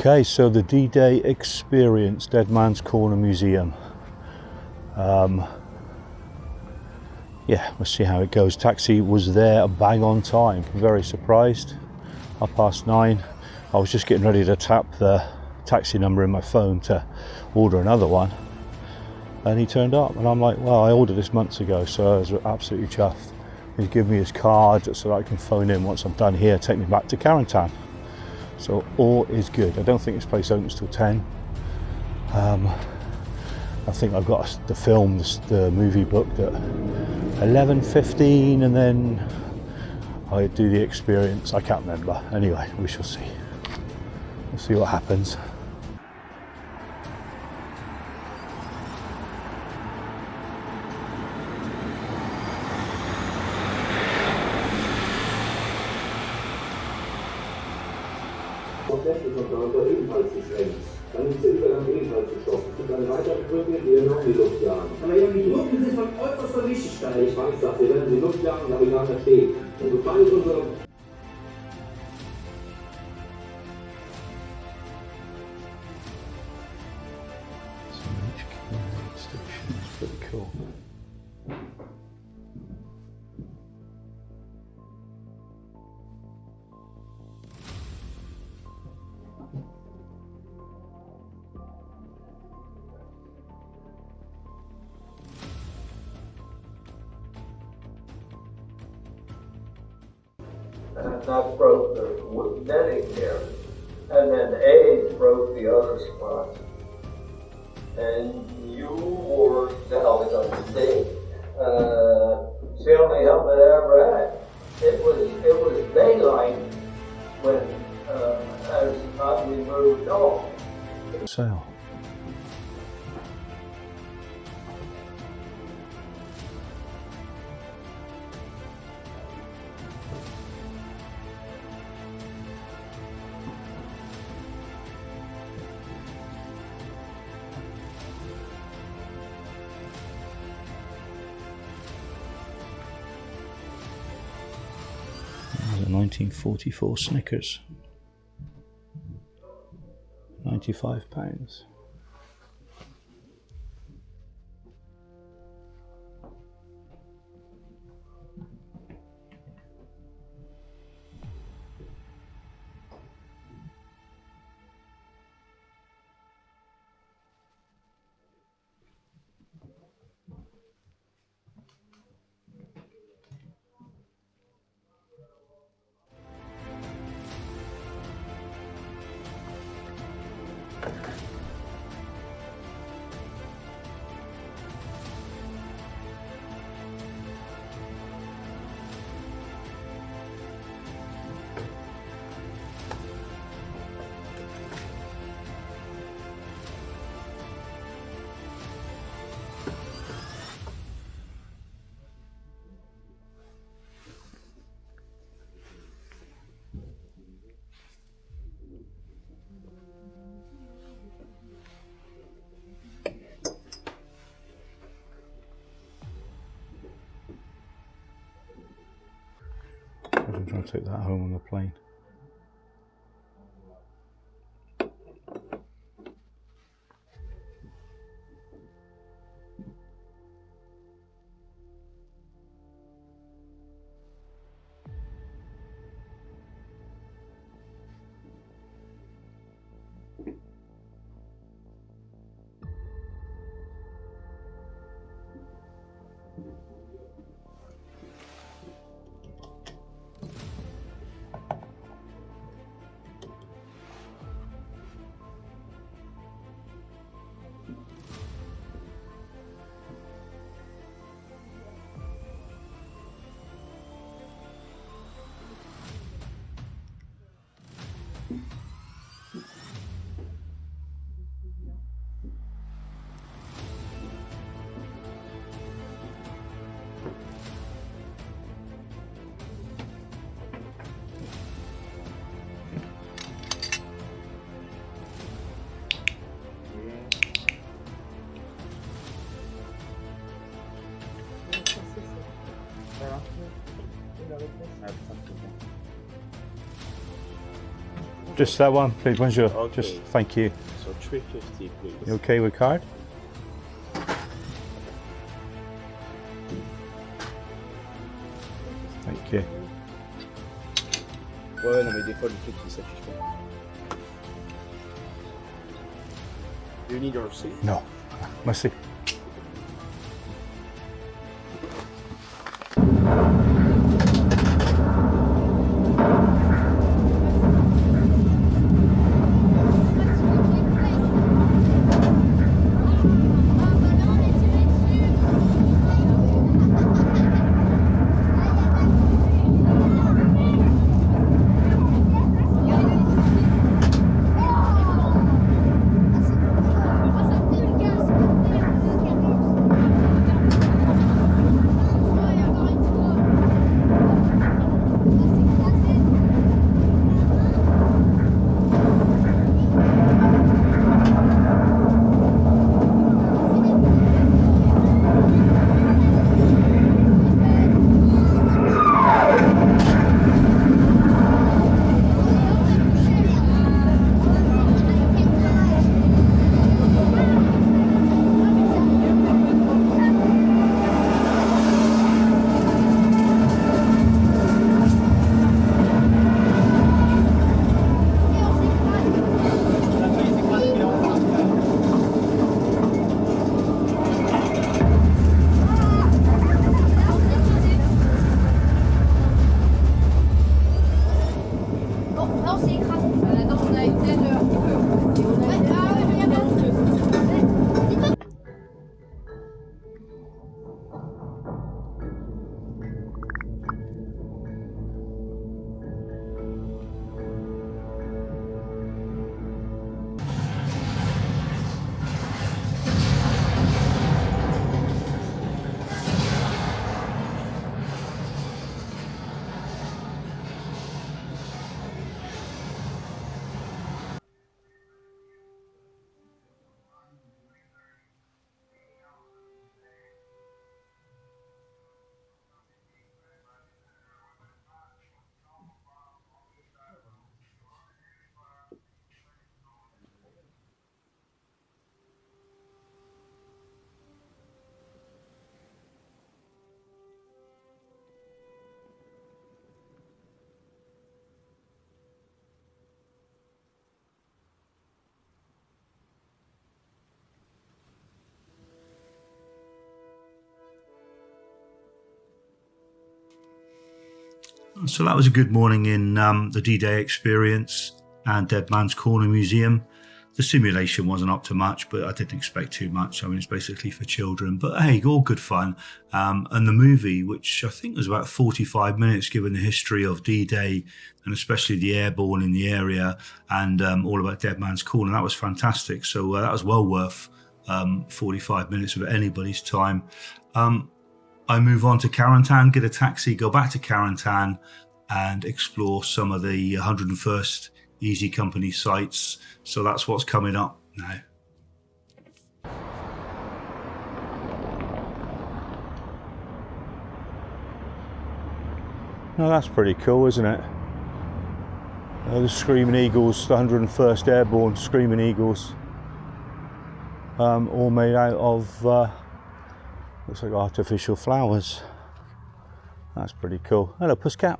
Okay, so the D-Day experience, Dead Man's Corner Museum. Yeah, we'll see how it goes. Taxi was there bang on time. Very surprised. 9:30. I was just getting ready to tap the taxi number in my phone to order another one, and he turned up, and I'm like, well, I ordered this months ago, so I was absolutely chuffed. He's given me his card so that I can phone in once I'm done here, take me back to Carentan. So all is good. I don't think this place opens till 10. I think I've got the film, the movie booked at 11:15, and then I do the experience. I can't remember. Anyway, we shall see. We'll see what happens. Ebenfalls beschränkt. Dann ist der Übergang ebenfalls gestoppt. Es gibt eine weitere Brücke, die enorm die Luft jagen. Aber ja, die Brücken sind von äußerster Wichtigkeit. Ich weiß das, wir werden die Luft jagen, Navigator steht. Und sobald unsere Cool. Not broke the netting there, and then AIDS broke the other spots. And you were the helmet on the stage. It's the only helmet I ever had. It was daylight when as we moved on. Sale. A 1944 Snickers, £95. I'm trying to take that home on the plane. Just that one, please. Bonjour. Okay. Just thank you. So 350, please. You okay with card? Thank you. Ouais, non, mais des fois, le truc, il s'affiche pas. Do you need a receipt? No. Merci. So that was a good morning in the D-Day experience and Dead Man's Corner Museum. The simulation wasn't up to much, but I didn't expect too much. I mean, it's basically for children, but hey, all good fun. And the movie, which I think was about 45 minutes, given the history of D-Day and especially the airborne in the area and all about Dead Man's Corner, that was fantastic. So that was well worth 45 minutes of anybody's time. I move on to Carentan, get a taxi, go back to Carentan and explore some of the 101st Easy Company sites. So that's what's coming up now. Now that's pretty cool, isn't it? The Screaming Eagles, the 101st Airborne Screaming Eagles, all made out of looks like artificial flowers. That's pretty cool. Hello, Pusscat.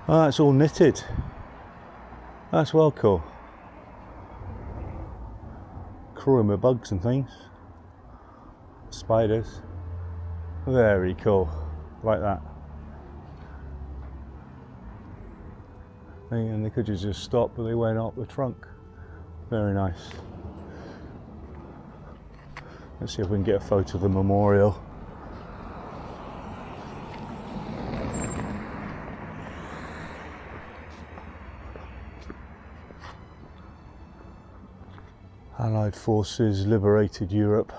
Oh, it's all knitted. That's well cool. Crawling with bugs and things. Spiders. Very cool. Like that. And they could just stop, but they went up the trunk. Very nice. Let's see if we can get a photo of the memorial. Allied forces liberated Europe.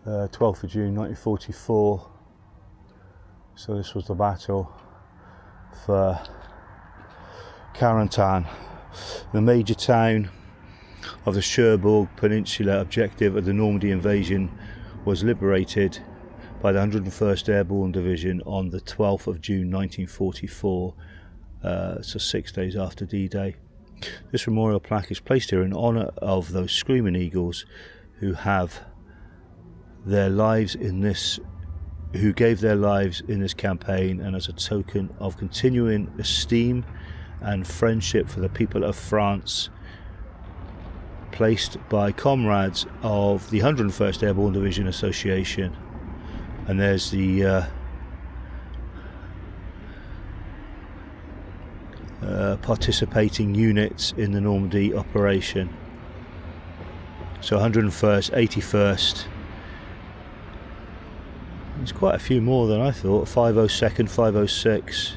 12th of June 1944. So this was the battle for Carentan, the major town of the Cherbourg Peninsula. Objective of the Normandy invasion was liberated by the 101st Airborne Division on the 12th of June 1944, so 6 days after D-Day. This memorial plaque is placed here in honour of those Screaming Eagles who have their lives in this, who gave their lives in this campaign, and as a token of continuing esteem and friendship for the people of France, placed by comrades of the 101st Airborne Division Association. And there's the participating units in the Normandy operation. So 101st, 81st. There's quite a few more than I thought. 502nd, 506.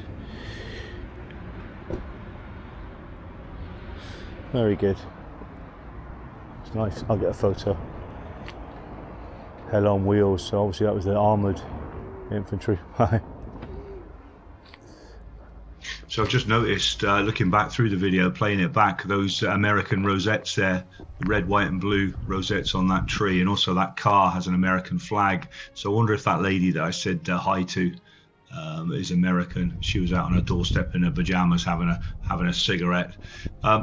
Very good. It's nice. I'll get a photo. Hell on wheels. So obviously that was the armoured infantry. So I've just noticed, looking back through the video, playing it back, those American rosettes there, the red, white and blue rosettes on that tree, and also that car has an American flag. So I wonder if that lady that I said hi to is American. She was out on her doorstep in her pajamas having a cigarette.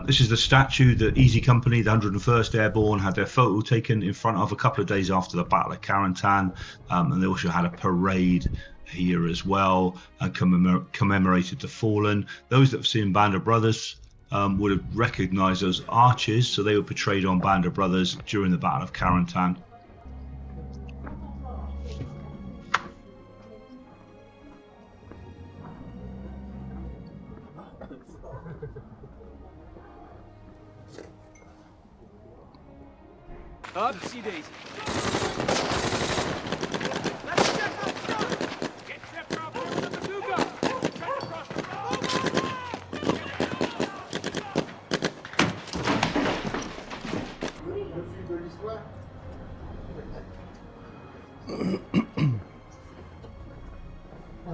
This is the statue that Easy Company, the 101st Airborne, had their photo taken in front of a couple of days after the Battle of Carentan, and they also had a parade here as well, and commemorated the fallen. Those that have seen Band of Brothers would have recognised those arches, so they were portrayed on Band of Brothers during the Battle of Carentan. Upsy daisy.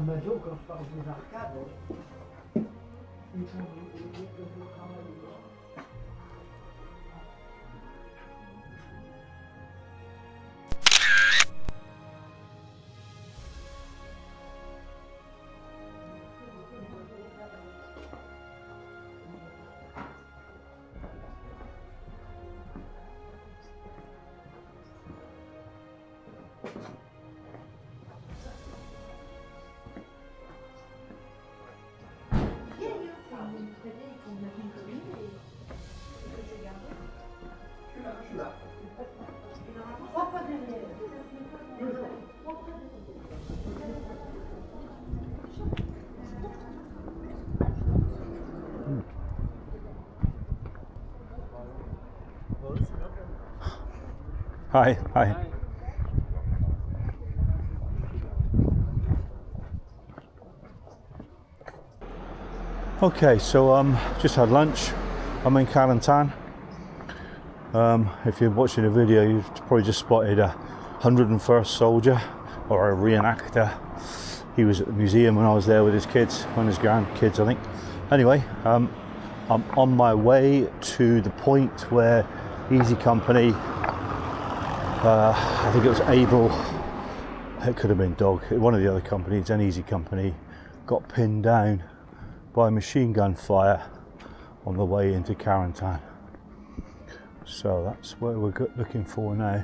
Un jour, quand je parle des arcades, ils font des travail. Hi, hi. Okay, so just had lunch. I'm in Carentan. If you're watching the video, you've probably just spotted a 101st soldier or a reenactor. He was at the museum when I was there with his kids, and his grandkids, I think. Anyway, I'm on my way to the point where Easy Company, I think it was Able, it could have been Dog, one of the other companies, an Easy Company, got pinned down by machine gun fire on the way into Carentan. So that's where we're looking for now.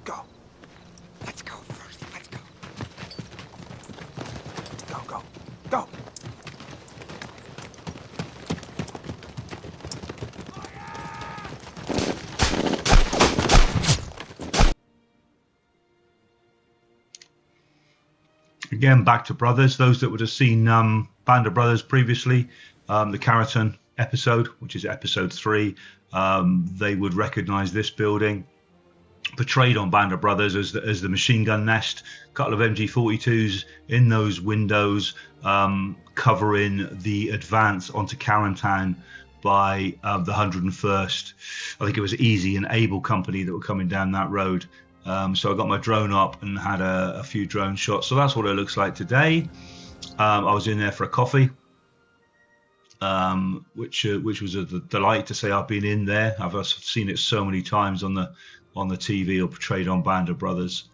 Go. Let's go first. Let's go. Go, go, go. Again, back to Brothers. Those that would have seen Band of Brothers previously, the Carentan episode, which is episode 3, they would recognise this building. portrayed on Band of Brothers as the machine gun nest. A couple of MG42s in those windows, covering the advance onto Carentan by the 101st. I think it was Easy and Able Company that were coming down that road. So I got my drone up and had a few drone shots. So that's what it looks like today. I was in there for a coffee, which was a delight to say I've been in there. I've seen it so many times on the TV or portrayed on Band of Brothers.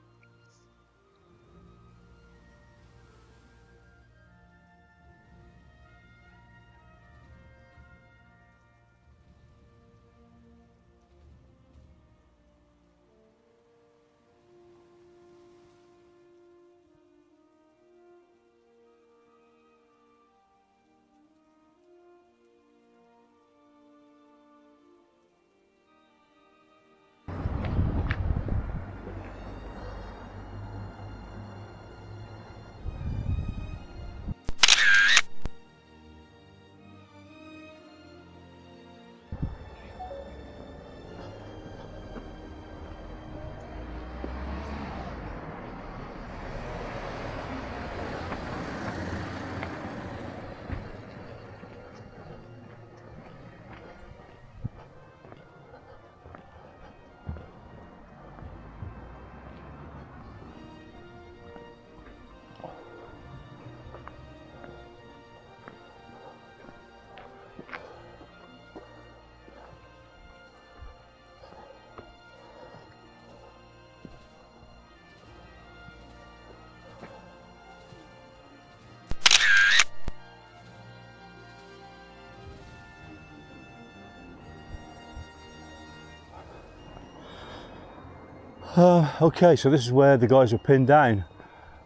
Okay, so this is where the guys were pinned down.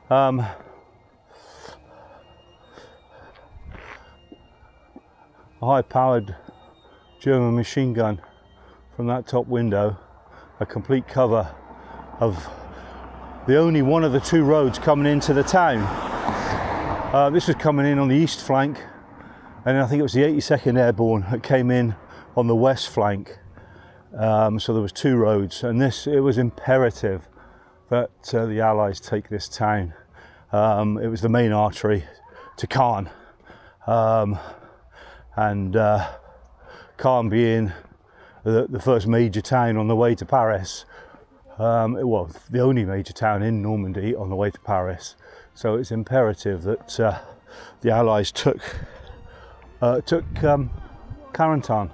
A high-powered German machine gun from that top window, a complete cover of the only one of the two roads coming into the town. This was coming in on the east flank, and I think it was the 82nd Airborne that came in on the west flank. So there was two roads, and it was imperative that the Allies take this town. It was the main artery to Caen, and Caen being the first major town on the way to Paris, well, the only major town in Normandy on the way to Paris. So it's imperative that the Allies took Carentan.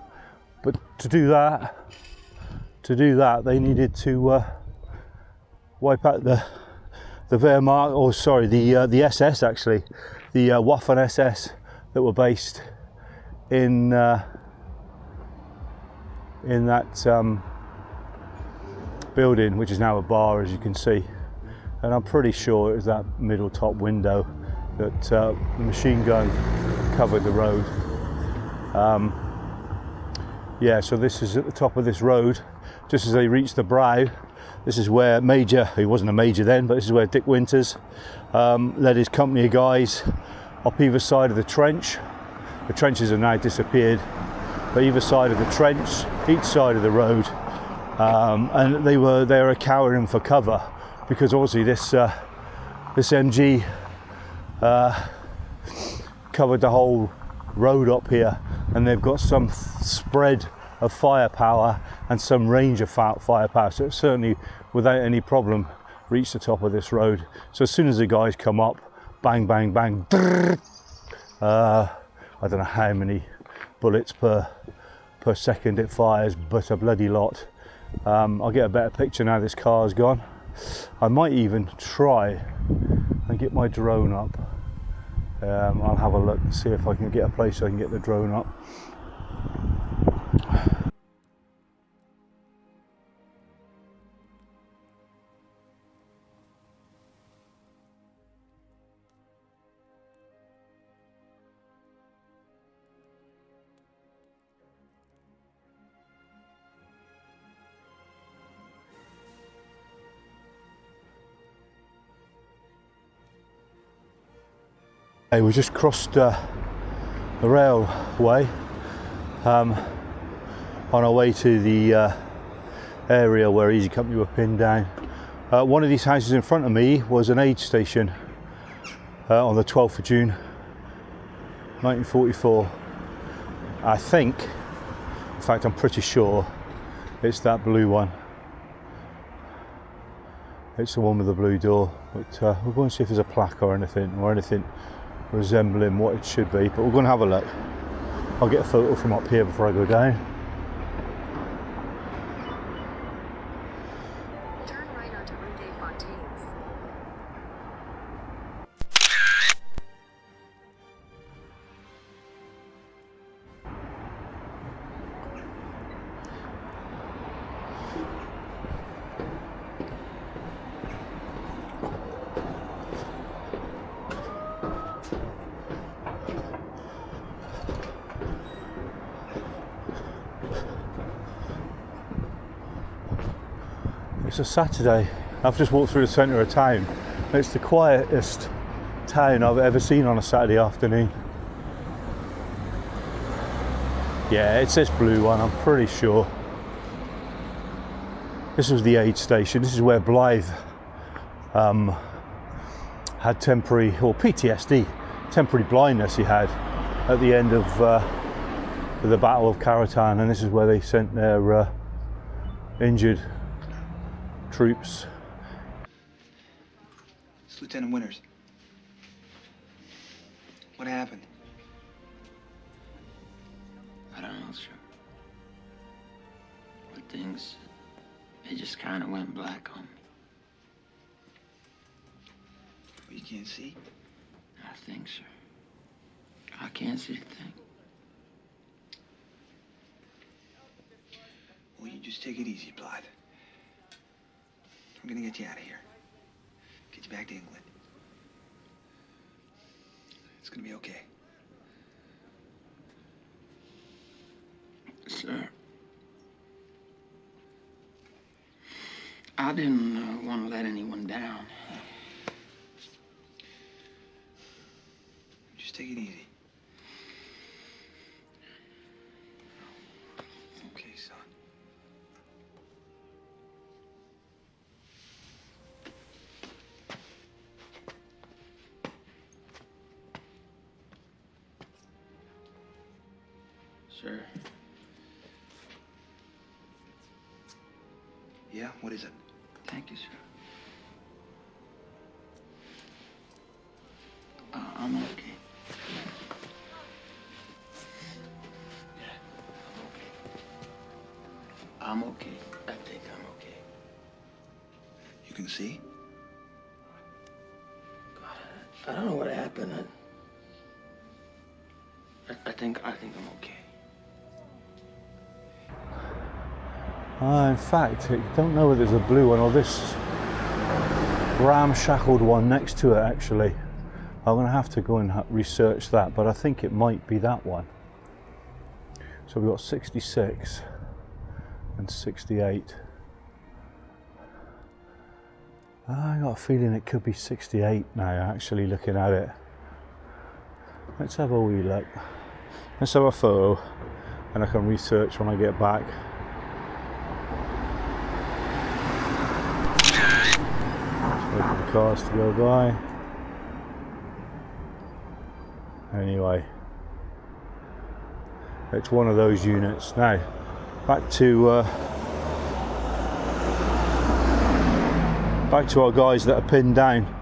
But to do that, they needed to wipe out the Wehrmacht, or sorry, the SS actually, the Waffen SS that were based in that building, which is now a bar, as you can see. And I'm pretty sure it was that middle top window that the machine gun covered the road. Yeah, so this is at the top of this road, just as they reach the brow. This is where he wasn't a major then, but this is where Dick Winters led his company of guys up either side of the trench. The trenches have now disappeared, but either side of the trench, each side of the road, and they were cowering for cover, because obviously this MG covered the whole road up here, and they've got some spread of firepower and some range of firepower, so it certainly without any problem reached the top of this road. So as soon as the guys come up, bang bang bang, I don't know how many bullets per second it fires, but a bloody lot. I'll get a better picture now this car's gone. I might even try and get my drone up. I'll have a look and see if I can get a place so I can get the drone up. Hey, we just crossed the railway on our way to the area where Easy Company were pinned down. One of these houses in front of me was an aid station on the 12th of June 1944. I think, in fact I'm pretty sure, it's that blue one. It's the one with the blue door, but we're going to see if there's a plaque or anything resembling what it should be, but we're going to have a look. I'll get a photo from up here before I go down. Turn right onto Rue des Fontaines. It's a Saturday. I've just walked through the centre of town. It's the quietest town I've ever seen on a Saturday afternoon. Yeah, it's this blue one, I'm pretty sure. This was the aid station. This is where Blythe had temporary, or PTSD, temporary blindness he had at the end of the Battle of Carentan, and this is where they sent their injured troops. It's Lieutenant Winters. What happened? I don't know, sir. But things, they just kind of went black on me. Well, you can't see? I think, sir. I can't see a thing. Well, you just take it easy, Blythe. I'm gonna get you out of here. Get you back to England. It's gonna be okay. Sir, I didn't want to let anyone down. Just take it easy. Okay, son. Sir, Yeah, what is it? thank you, sir. I'm okay. Yeah, I'm okay. I think I'm okay. You can see? I don't know what happened. I think I'm okay. In fact, I don't know whether it's a blue one or this ramshackled one next to it actually. I'm going to have to go and research that, but I think it might be that one. So we've got 66 and 68. I got a feeling it could be 68 now, actually looking at it. Let's have a wee look. Let's have a photo and I can research when I get back. Wait for the cars to go by. Anyway, it's one of those units. Now, back to our guys that are pinned down.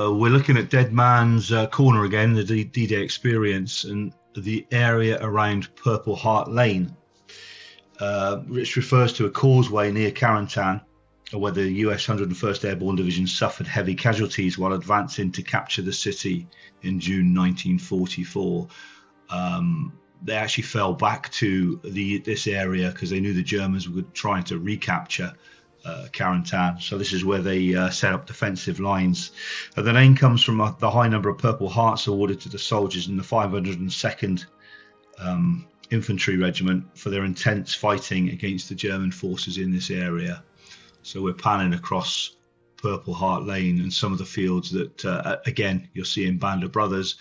We're looking at Dead Man's Corner again, the D-Day experience, and the area around Purple Heart Lane, which refers to a causeway near Carentan, where the US 101st Airborne Division suffered heavy casualties while advancing to capture the city in June 1944. They actually fell back to this area because they knew the Germans were trying to recapture Carentan. So this is where they set up defensive lines. The name comes from the high number of Purple Hearts awarded to the soldiers in the 502nd Infantry Regiment for their intense fighting against the German forces in this area. So we're panning across Purple Heart Lane and some of the fields that, again, you'll see in Band of Brothers.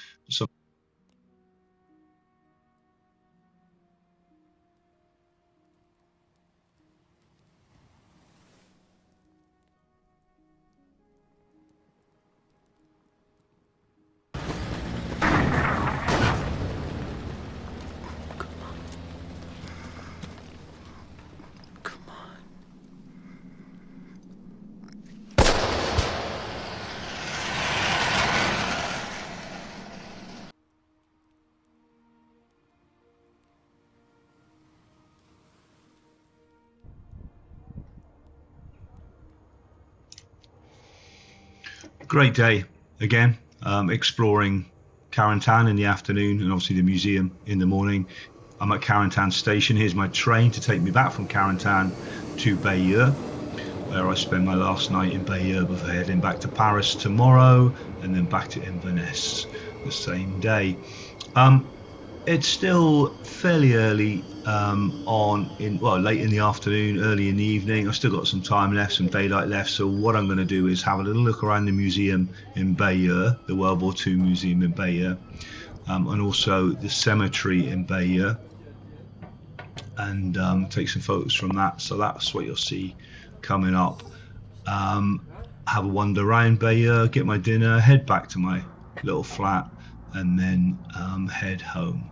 Great day again, exploring Carentan in the afternoon and obviously the museum in the morning. I'm at Carentan station. Here's my train to take me back from Carentan to Bayeux, where I spend my last night in Bayeux before heading back to Paris tomorrow and then back to Inverness the same day. It's still fairly early late in the afternoon, early in the evening. I've still got some time left, some daylight left. So what I'm going to do is have a little look around the museum in Bayeux, the World War II museum in Bayeux, and also the cemetery in Bayeux, and take some photos from that. So that's what you'll see coming up. Have a wander around Bayeux, get my dinner, head back to my little flat, and then head home.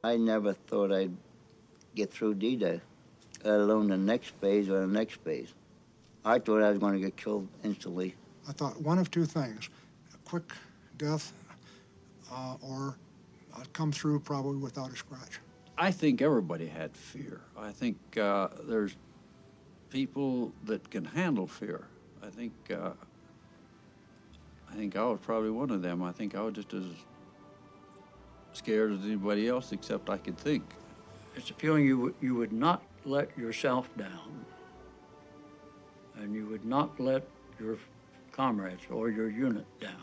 I never thought I'd get through D-Day, let alone the next phase or the next phase. I thought I was going to get killed instantly. I thought one of two things, a quick death or I'd come through probably without a scratch. I think everybody had fear. I think there's people that can handle fear. I think I was probably one of them. I think I was just as scared as anybody else, except I could think. It's a feeling you would not let yourself down, and you would not let your comrades or your unit down.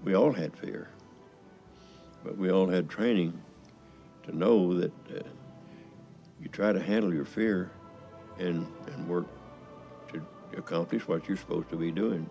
We all had fear, but we all had training to know that you try to handle your fear and work to accomplish what you're supposed to be doing.